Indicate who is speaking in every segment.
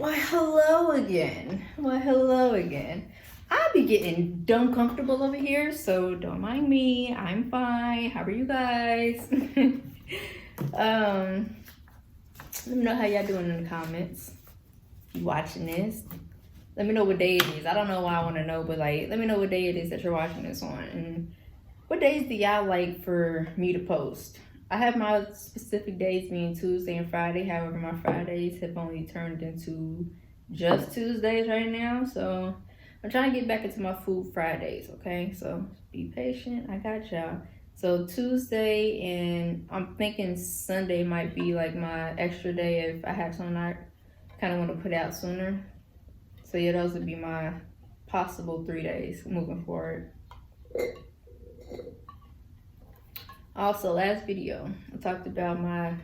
Speaker 1: Why, hello again. Why, hello again. I be getting dumb comfortable over here, so don't mind me. I'm fine. How are you guys? Let me know how y'all doing in the comments. You watching this? Let me know what day it is. I don't know why I want to know, but like, let me know what day it is that you're watching this on, and what days do y'all like for me to post? I have my specific days being Tuesday and Friday. However, my Fridays have only turned into just Tuesdays right now. So I'm trying to get back into my food Fridays, okay? So be patient. I got y'all. So Tuesday and I'm thinking Sunday might be like my extra day if I have something I kind of want to put out sooner. So yeah, those would be my possible 3 days moving forward. Also, last video, I talked about my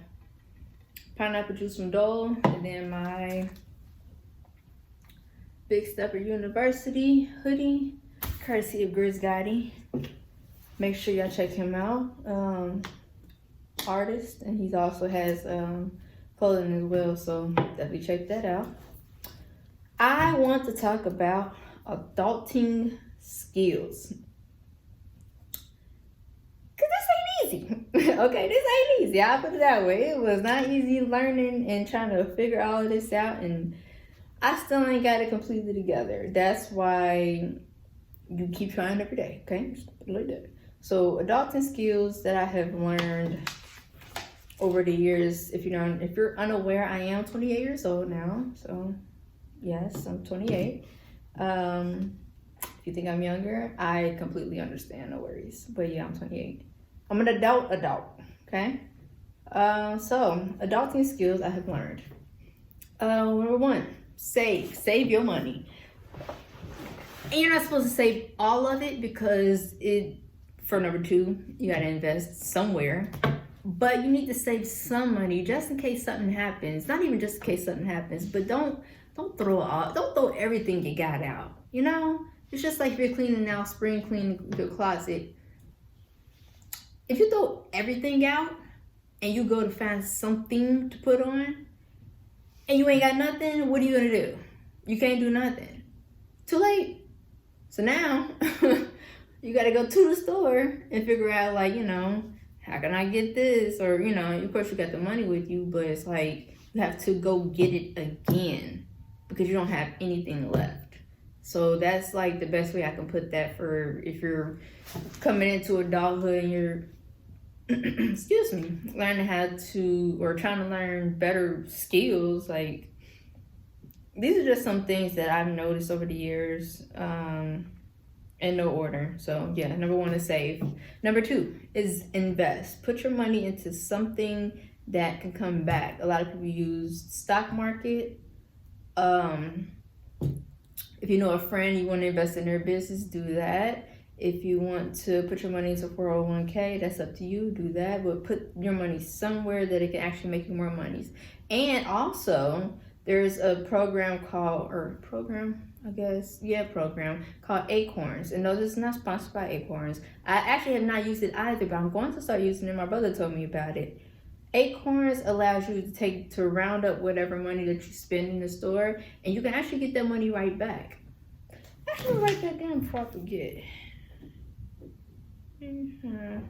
Speaker 1: pineapple juice from Dole and then my Big Stepper University hoodie, courtesy of Grizz Gotti. Make sure y'all check him out. Artist, and he also has clothing as well, so definitely check that out. I want to talk about adulting skills. Okay, this ain't easy. I'll put it that way. It was not easy learning and trying to figure all of this out, and I still ain't got it completely together. That's why you keep trying every day, okay? Just put it like that. So adulting skills that I have learned over the years. If you're unaware, I am 28 years old now. So yes, I'm 28. If you think I'm younger, I completely understand, no worries. But yeah, I'm 28. I'm an adult, okay? So adulting skills I have learned. Number one, save your money. And you're not supposed to save all of it because for number two, you gotta invest somewhere. But you need to save some money just in case something happens. Not even just in case something happens, but don't throw everything you got out. You know, it's just like if you're cleaning out, spring cleaning your closet. If you throw everything out and you go to find something to put on and you ain't got nothing, what are you gonna do? You can't do nothing. Too late. So now you gotta go to the store and figure out, like, you know, how can I get this? Or, you know, of course you got the money with you, but it's like you have to go get it again because you don't have anything left. So that's like the best way I can put that for if you're coming into adulthood and you're excuse me, learning how to, or trying to learn better skills. Like, these are just some things that I've noticed over the years, in no order. So yeah, number one is save. Number two is invest. Put your money into something that can come back. A lot of people use stock market. If you know a friend, you want to invest in their business, do that. If you want to put your money into 401k, that's up to you, do that. But put your money somewhere that it can actually make you more money. And also, there's a program called Acorns. And no, this is not sponsored by Acorns. I actually have not used it either, but I'm going to start using it. My brother told me about it. Acorns allows you to round up whatever money that you spend in the store, and you can actually get that money right back. Actually, write that down before I forget. And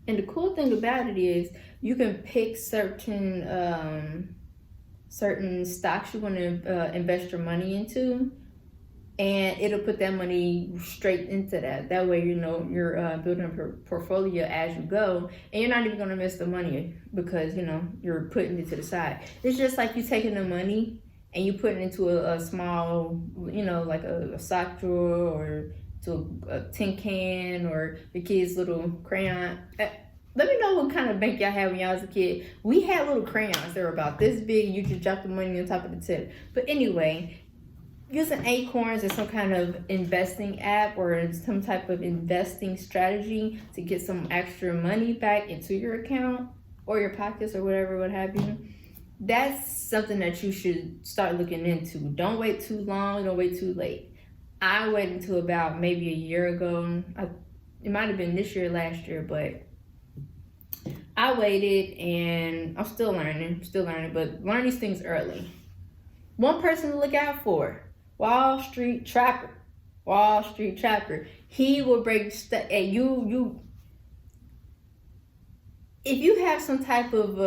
Speaker 1: the cool thing about it is you can pick certain stocks you want to invest your money into, and it'll put that money straight into that. That way, you know, you're building a portfolio as you go, and you're not even going to miss the money because, you know, you're putting it to the side. It's just like you taking the money and you put it into a small, you know, like a sock drawer or to a tin can or your kid's little crayon. Let me know what kind of bank y'all had when y'all was a kid. We had little crayons. They were about this big, and you just drop the money on top of the tip. But anyway, using Acorns as some kind of investing app or some type of investing strategy to get some extra money back into your account or your pockets or whatever, what have you, that's something that you should start looking into. Don't wait too long. Don't wait too late. I waited until about maybe a year ago. It might have been this year, last year, but I waited, and I'm still learning, but learn these things early. One person to look out for: Wall Street Trapper. Wall Street Trapper. He will break and you. If you have some type of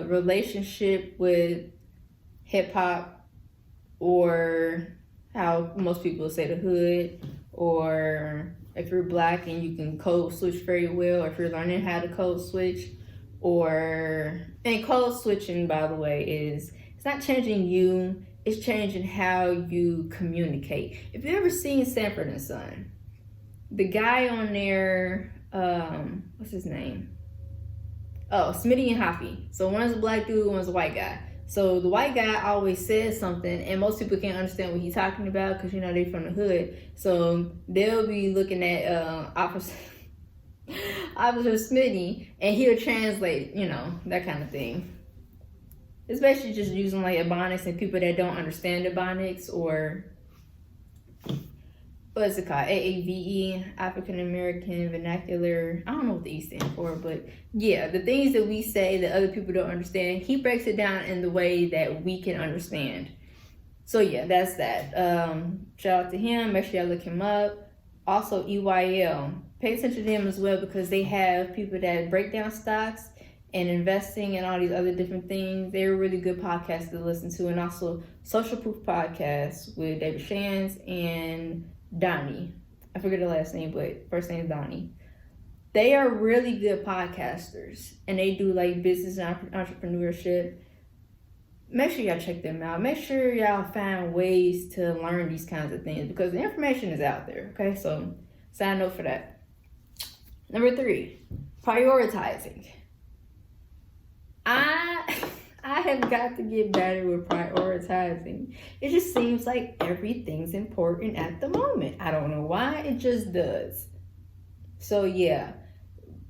Speaker 1: relationship with hip hop, or how most people say the hood, or if you're black and you can code switch very well, or if you're learning how to code switch, and code switching, by the way, it's not changing you, it's changing how you communicate. If you ever seen Sanford and Son, the guy on there, what's his name? Oh, Smitty and Hoppy. So one's a black dude, one's a white guy. So the white guy always says something, and most people can't understand what he's talking about because, you know, they're from the hood. So they'll be looking at Officer Smitty, and he'll translate, you know, that kind of thing. Especially just using like Ebonics and people that don't understand Ebonics, or what's it called? AAVE, African American Vernacular. I don't know what the E stands for, but yeah, the things that we say that other people don't understand, he breaks it down in the way that we can understand. So yeah, that's that. Shout out to him. Make sure y'all look him up. Also, EYL. Pay attention to them as well, because they have people that break down stocks and investing and all these other different things. They're a really good podcast to listen to. And also Social Proof Podcast with David Shands and Donnie. I forget the last name, but first name is Donnie. They are really good podcasters, and they do like business and entrepreneurship. Make sure y'all check them out. Make sure y'all find ways to learn these kinds of things, because the information is out there. Okay, so side note for that. Number 3, prioritizing. I have got to get better with prioritizing. It just seems like everything's important at the moment. I don't know why, it just does. So yeah,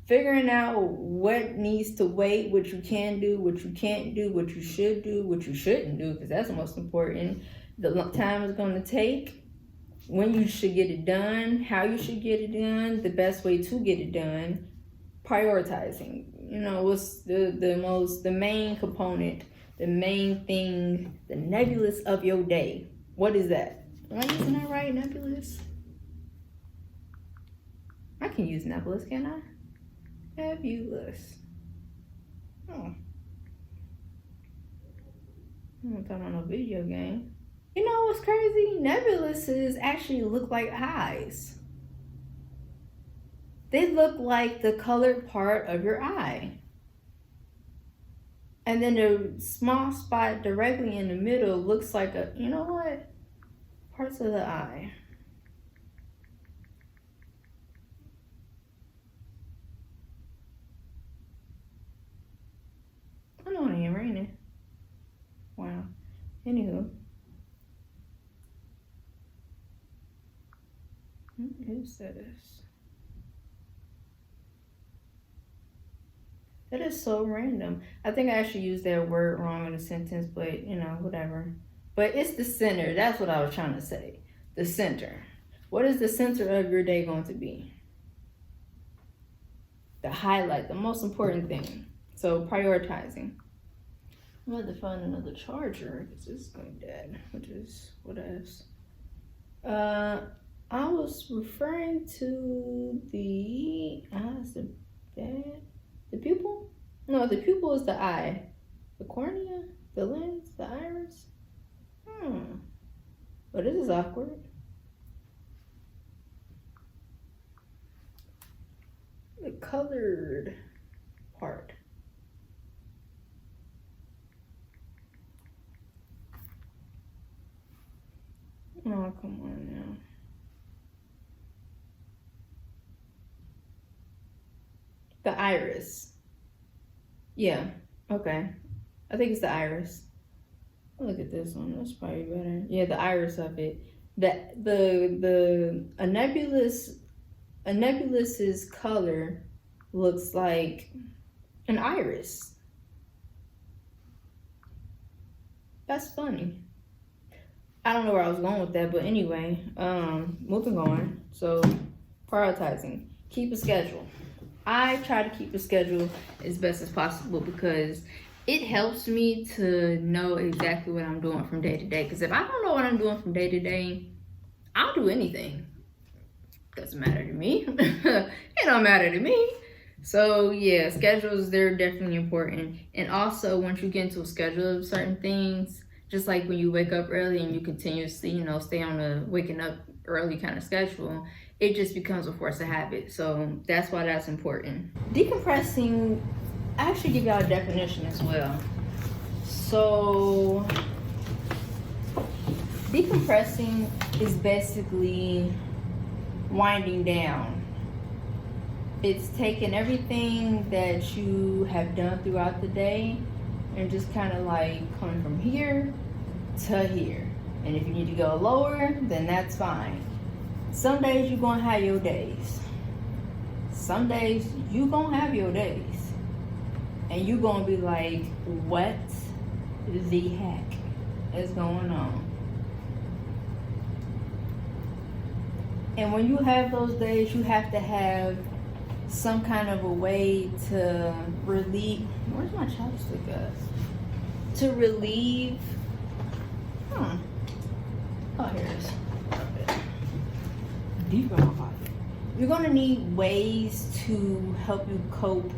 Speaker 1: figuring out what needs to wait, what you can do, what you can't do, what you should do, what you shouldn't do, because that's the most important. The time it's going to take, when you should get it done, how you should get it done, the best way to get it done. Prioritizing, you know, what's the main component, the main thing, the nebulous of your day. What is that? Am I using that right? Nebulous? I can use nebulous, can I? Nebulous. Oh. I'm not talking about no video game. You know what's crazy? Nebulouses actually look like eyes. They look like the colored part of your eye. And then the small spot directly in the middle looks like a, you know what? Parts of the eye. I know it ain't raining. Wow. Anywho. Who said this? That is so random. I think I actually used that word wrong in a sentence, but you know, whatever. But it's the center. That's what I was trying to say. The center. What is the center of your day going to be? The highlight, the most important thing. So prioritizing. I'm going to find another charger because it's going dead, which is what else. I was referring to the eyes, the pupil? No, the pupil is the eye. The cornea? The lens? The iris? But this is awkward. The colored part. Oh, come on now. The iris. Yeah, okay. I think it's the iris. Look at this one. That's probably better. Yeah, the iris of it. A nebulous's color looks like an iris. That's funny. I don't know where I was going with that, but anyway, moving on. So prioritizing. Keep a schedule. I try to keep a schedule as best as possible because it helps me to know exactly what I'm doing from day to day. Because if I don't know what I'm doing from day to day, I'll do anything. Doesn't matter to me. It don't matter to me. So yeah, schedules, they're definitely important. And also once you get into a schedule of certain things, just like when you wake up early and you continuously, you know, stay on a waking up early kind of schedule, it just becomes a force of habit. So that's why that's important. Decompressing, I actually give y'all a definition as well. So decompressing is basically winding down. It's taking everything that you have done throughout the day and just kind of like coming from here to here. And if you need to go lower, then that's fine. Some days you're gonna have your days. Some days you gonna have your days. And you're gonna be like, what the heck is going on? And when you have those days, you have to have some kind of a way to relieve. Where's my chopstick at? To relieve. Oh, here it is. Deep in my pocket. You're gonna need ways to help you cope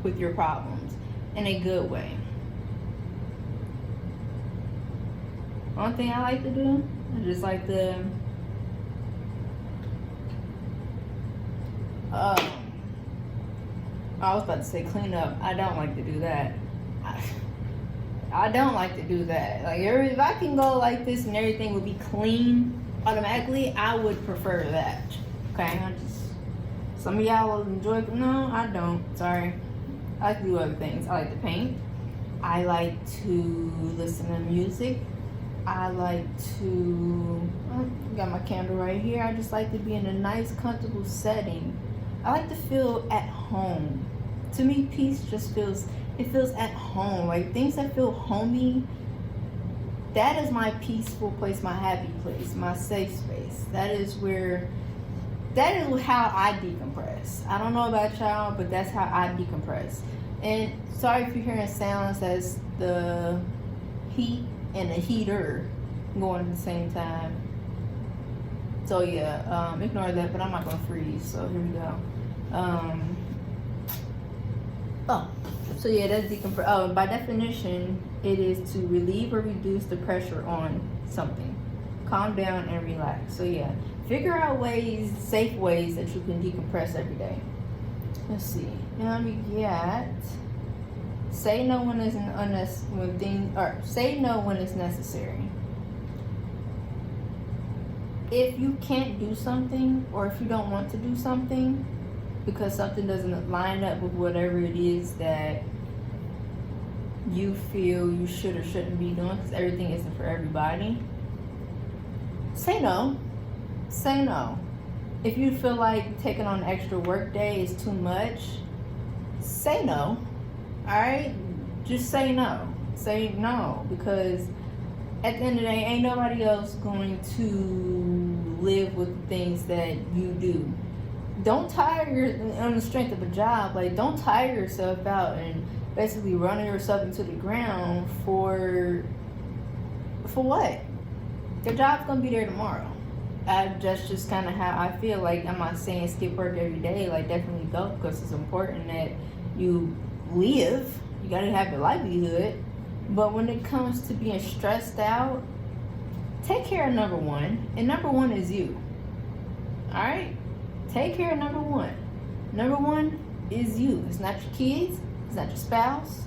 Speaker 1: with your problems in a good way. One thing I like to do, I just like to I was about to say clean up. I don't like to do that. I don't like to do that. Like, if I can go like this and everything would be clean automatically, I would prefer that. Okay, some of y'all will enjoy it. No, I don't. Sorry. I like to do other things. I like to paint. I like to listen to music. I like to, got my candle right here. I just like to be in a nice, comfortable setting. I like to feel at home. To me, peace just feels at home. Like things that feel homey, that is my peaceful place, my happy place, my safe space. That is how I decompress. I don't know about y'all, but that's how I decompress. And sorry if you're hearing sounds, that's the heat and the heater going at the same time. So yeah, ignore that, but I'm not gonna freeze, so here we go. So yeah, that's decompress. By definition, it is to relieve or reduce the pressure on something. Calm down and relax. So yeah, figure out ways, safe ways that you can decompress every day. Let's see. Now we get say no when it's say no when it's necessary. If you can't do something, or if you don't want to do something because something doesn't line up with whatever it is that you feel you should or shouldn't be doing, because everything isn't for everybody, say no. Say no. If you feel like taking on an extra work day is too much, say no. Alright? Just say no. Say no, because at the end of the day, ain't nobody else going to live with the things that you do. Don't tire on the strength of a job. Like, don't tire yourself out and basically running yourself into the ground for what? Your job's gonna be there tomorrow. That's just kind of how I feel. Like, I'm not saying skip work every day. Like, definitely go, because it's important that you live. You gotta have your livelihood. But when it comes to being stressed out, take care of number one. And number one is you. Alright? Take care of number one. Number one is you. It's not your kids. It's not your spouse.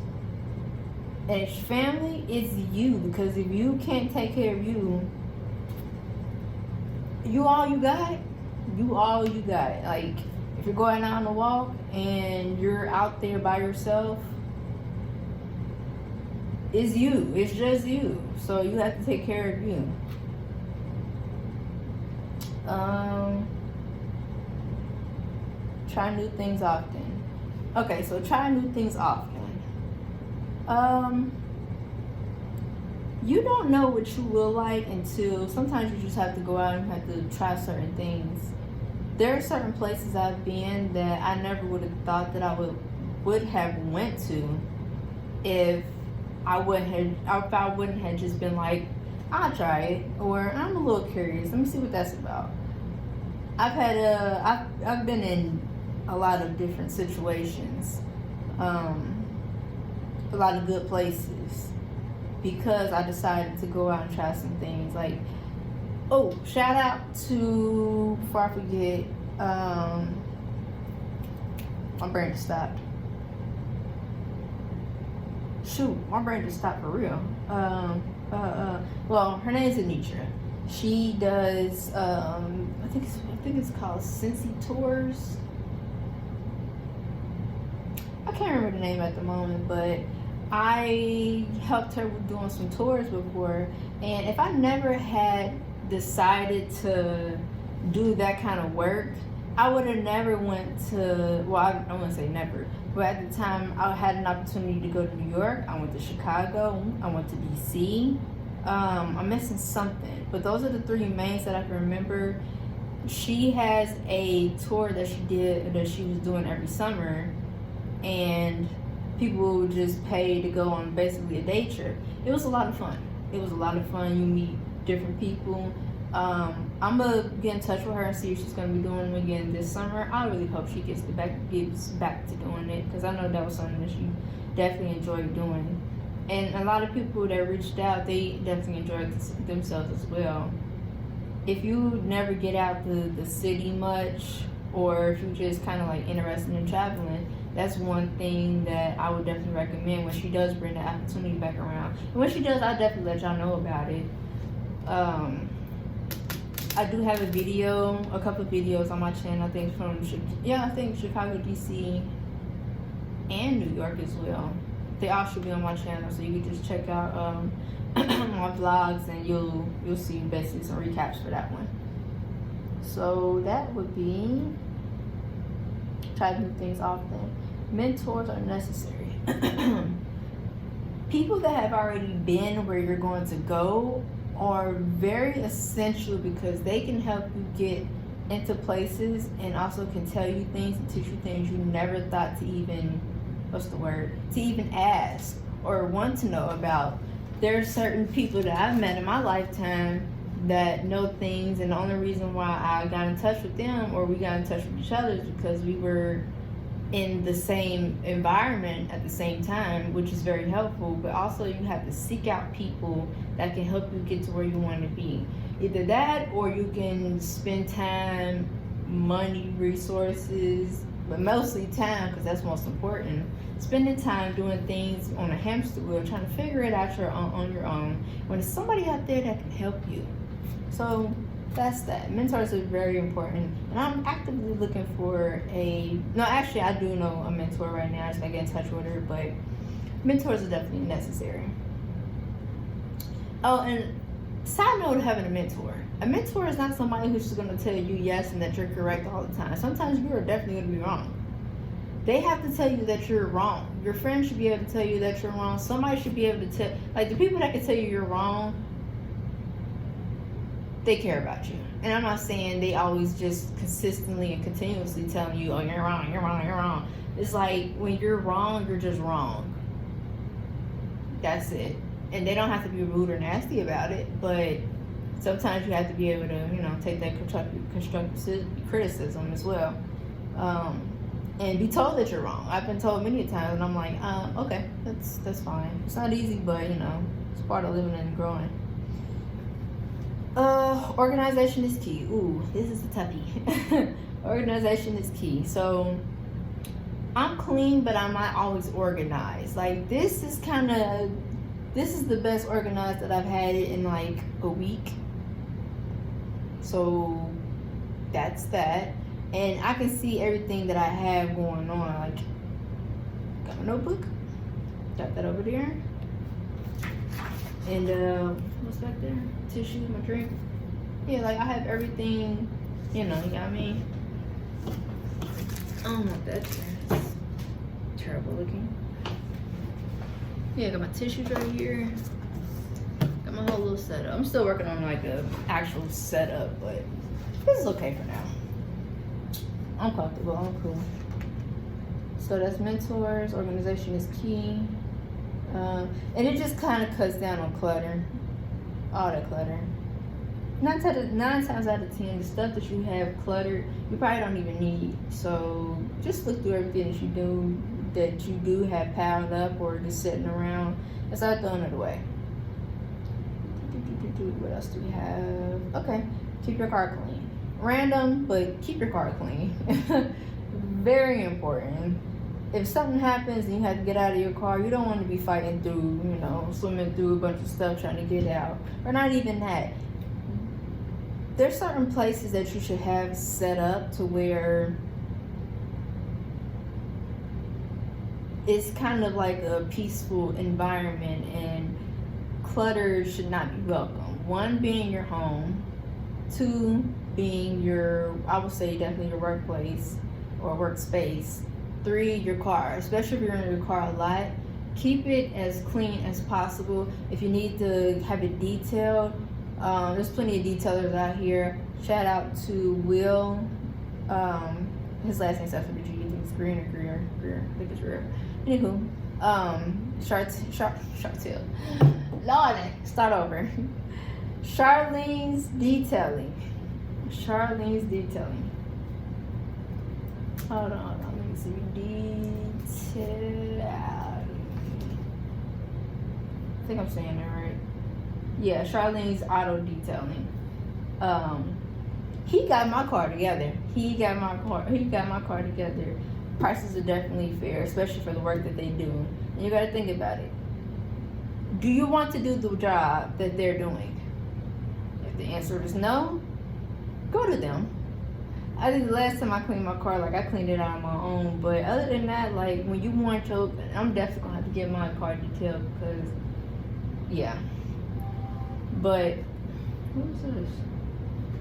Speaker 1: And it's your family. It's you. Because if you can't take care of you, you all you got. You all you got. Like, if you're going out on a walk and you're out there by yourself, it's you. It's just you. So you have to take care of you. Try new things often. Okay, so try new things often. You don't know what you will like until sometimes you just have to go out and have to try certain things there are certain places I've been that I never would have thought that I would have went to if I wouldn't have just been like, I'll try it, or I'm a little curious. Let me see what that's about. I've been in a lot of different situations, a lot of good places, because I decided to go out and try some things. Like, oh, shout out to, before I forget, my brain just stopped. Shoot, my brain just stopped for real. Well, her name's Anitra. She does, I think it's called Cincy Tours. I can't remember the name at the moment, but I helped her with doing some tours before, and if I never had decided to do that kind of work, I would have never went to, well, I wouldn't say never, but at the time I had an opportunity to go to New York. I went to Chicago, I went to DC. I'm missing something, but those are the three mains that I can remember. She has a tour that she was doing every summer, and people would just pay to go on basically a day trip. It was a lot of fun. You meet different people. I'm gonna get in touch with her and see if she's gonna be doing them again this summer. I really hope she gets back to doing it, because I know that was something that she definitely enjoyed doing. And a lot of people that reached out, they definitely enjoyed themselves as well. If you never get out the city much, or if you're just kind of like interested in traveling, that's one thing that I would definitely recommend when she does bring the opportunity back around. And when she does, I'll definitely let y'all know about it. I do have a couple of videos on my channel, I think Chicago, DC, and New York as well. They all should be on my channel, so you can just check out my vlogs, and you'll see basically some recaps for that one. So that would be, try new things often. Mentors are necessary. People that have already been where you're going to go are very essential, because they can help you get into places, and also can tell you things and teach you things you never thought to even, to even ask or want to know about. There are certain people that I've met in my lifetime that know things, and the only reason why I got in touch with them, or we got in touch with each other, is because we were in the same environment at the same time, which is very helpful. But also, you have to seek out people that can help you get to where you want to be. Either that, or you can spend time, money, resources, but mostly time, because that's most important. Spending time doing things on a hamster wheel, trying to figure it out on your own, when there's somebody out there that can help you. So that's that. Mentors are very important, and I'm actively looking for I do know a mentor right now. I just gotta get in touch with her, but mentors are definitely necessary. Oh, and side note of having a mentor is not somebody who's just going to tell you yes and that you're correct all the time. Sometimes you are definitely going to be wrong. They have to tell you that you're wrong. Your friend should be able to tell you that you're wrong. Somebody should be able to tell, like, the people that can tell you you're wrong, they care about you. And I'm not saying they always just consistently and continuously telling you, oh, you're wrong, you're wrong, you're wrong. It's like, when you're wrong, you're just wrong. That's it. And they don't have to be rude or nasty about it, but sometimes you have to be able to, take that constructive criticism as well. And be told that you're wrong. I've been told many times, and I'm like, okay, that's fine. It's not easy, but it's part of living and growing. Organization is key. Ooh, this is a toughie. Organization is key. So I'm clean, but I'm not always organized. Like, this is the best organized that I've had it in like a week. So that's that. And I can see everything that I have going on. Like, got my notebook, got that over there. And what's back there? Tissues, my drink. Yeah, like, I have everything, you know what I mean? I don't know what that's terrible looking. Yeah, got my tissues right here. Got my whole little setup. I'm still working on like a actual setup, but this is okay for now. I'm comfortable. I'm cool. So that's mentors. Organization is key. And it just kind of cuts down on clutter. All that clutter. 9 times out of 10, the stuff that you have cluttered, you probably don't even need. So just look through everything that you do have piled up or just sitting around and start throwing it away. What else do we have? Okay, keep your car clean. Random, but keep your car clean. Very important. If something happens and you have to get out of your car, you don't want to be fighting through, swimming through a bunch of stuff trying to get out. Or not even that. There's certain places that you should have set up to where it's kind of like a peaceful environment, and clutter should not be welcome. 1, being your home. 2, being I would say definitely your workplace or workspace. 3, your car, especially if you're in your car a lot. Keep it as clean as possible. If you need to have it detailed, there's plenty of detailers out here. Shout out to Will. His last name starts with a G. I think it's Green or Greer. I think it's Greer. Anywho, Chartail. Lord, start over. Charlene's Detailing. Hold on. Let me see. Detail. I think I'm saying that right. Yeah, Charlene's Auto Detailing. He got my car together. Prices are definitely fair, especially for the work that they do. And you got to think about it. Do you want to do the job that they're doing? If the answer is no, go to them. I think the last time I cleaned my car, I cleaned it out on my own. But other than that, when you want I'm definitely gonna have to get my car detailed because, yeah. But what is this?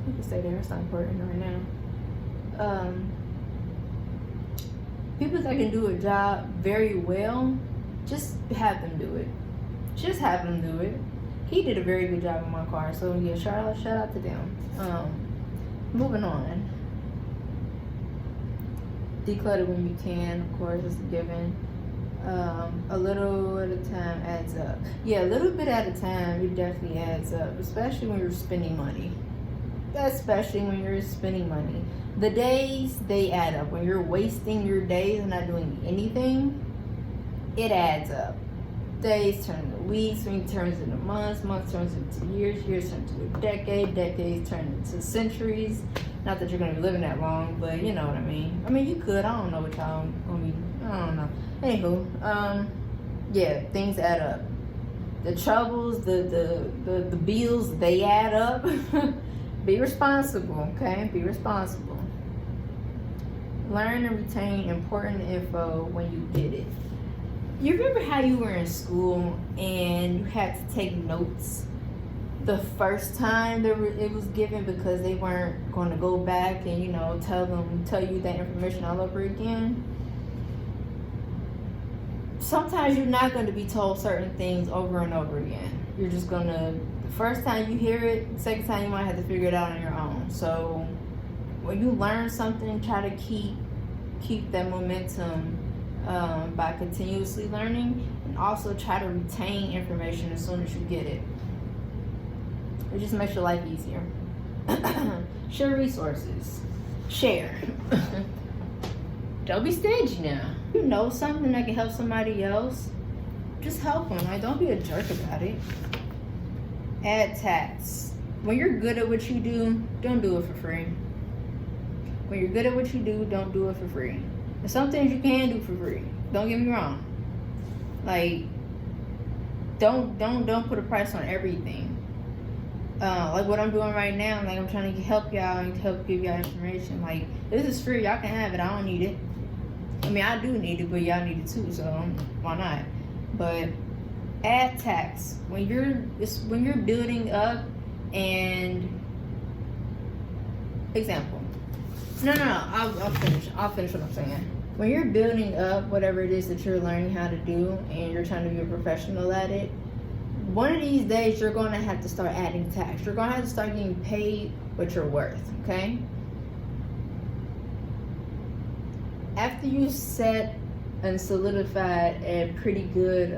Speaker 1: You can stay there. It's not important right now. People that can do a job very well, just have them do it. He did a very good job on my car, so yeah, shout out to them. Moving on. Declutter when you can, of course, it's a given. A little at a time adds up. Yeah, a little bit at a time, it definitely adds up, especially when you're spending money. The days, they add up. When you're wasting your days and not doing anything, it adds up. Days turn into weeks, weeks turns into months, months turns into years, years turn into a decade, decades turn into centuries. Not that you're going to be living that long, but you know what I mean. I mean, you could. I don't know what y'all going to be. I don't know. Anywho, yeah, things add up. The troubles, the bills, they add up. Be responsible, okay? Be responsible. Learn and retain important info when you get it. You remember how you were in school and you had to take notes the first time it was given because they weren't going to go back and tell you that information all over again? Sometimes you're not going to be told certain things over and over again. You're just going to, the first time you hear it, the second time you might have to figure it out on your own. So when you learn something, try to keep that momentum by continuously learning, and also try to retain information as soon as you get it. It just makes your life easier. Share resources. Share. Don't be stingy now. You know something that can help somebody else, just help them. Don't be a jerk about it. Add tax. When you're good at what you do, don't do it for free. When you're good at what you do, don't do it for free. There's some things you can do for free. Don't get me wrong. Don't put a price on everything. Like what I'm doing right now, I'm trying to help y'all and help give y'all information. This is free, y'all can have it. I don't need it. I mean, I do need it, but y'all need it too, so why not? But add tax when you're building up. And example. No. I'll finish what I'm saying. When you're building up whatever it is that you're learning how to do, and you're trying to be a professional at it, one of these days you're going to have to start adding tax. You're going to have to start getting paid what you're worth, okay? after you set and solidify a pretty good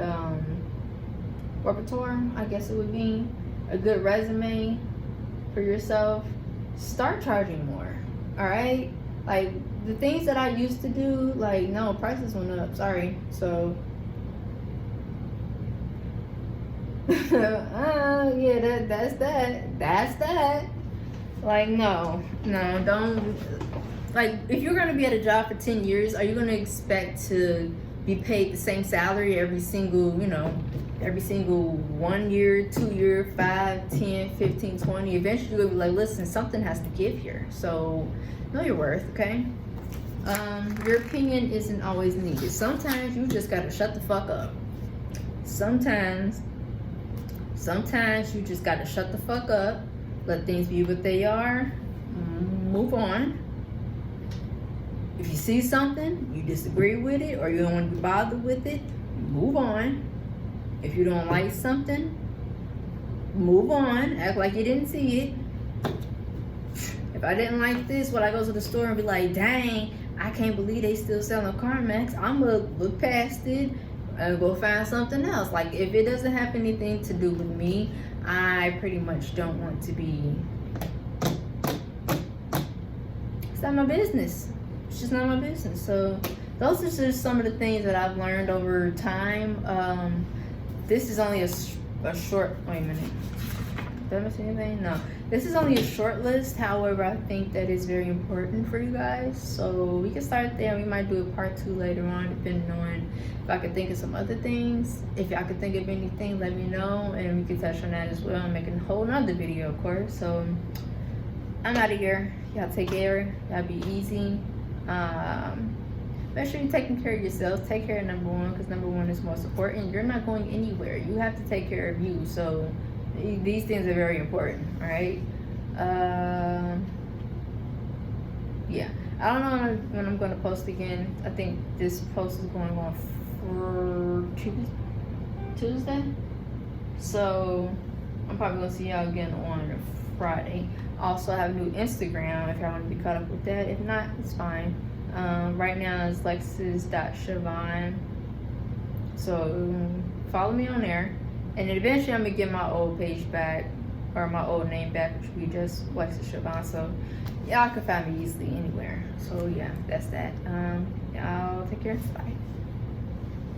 Speaker 1: repertoire, I guess it would be a good resume for yourself, start charging more. All right, like the things that I used to do, like no, prices went up, sorry, so yeah, that's that. Like no, don't. Like, if you're gonna be at a job for 10 years, are you gonna expect to be paid the same salary every single 1 year, 2 year, 5, 10, 15, 20? Eventually you're gonna be like, listen, something has to give here. So know your worth, okay? Your opinion isn't always needed. Sometimes you just gotta shut the fuck up. Sometimes you just gotta shut the fuck up, let things be what they are, move on. If you see something, you disagree with it, or you don't want to be bothered with it, move on. If you don't like something, move on. Act like you didn't see it. If I didn't like this, would I go to the store and be like, dang, I can't believe they still selling Carmex? I'm gonna look past it and go find something else. Like, if it doesn't have anything to do with me, I pretty much don't want to be. It's not my business. It's just not my business. So those are just some of the things that I've learned over time. This is only a short, wait a minute. Did I miss anything? No. This is only a short list. However, I think that is very important for you guys. So we can start there. We might do a part 2 later on, depending on if I can think of some other things. If y'all can think of anything, let me know, and we can touch on that as well and make a whole nother video, of course. So I'm out of here. Y'all take care. Y'all be easy. Make sure you're taking care of yourself. Take care of number one, because number one is most important. You're not going anywhere. You have to take care of you. So these things are very important. All right. Yeah, I don't know when I'm going to post again. I think this post is going on for Tuesday. So I'm probably going to see y'all again on Friday. Also, I have a new Instagram if y'all want to be caught up with that. If not, it's fine. Right now it's Lexxis.Chevonne. So follow me on there. And then eventually I'm going to get my old page back, or my old name back, which will be just Lexxis Chevonne. So y'all can find me easily anywhere. So yeah, that's that. Y'all take care. Bye.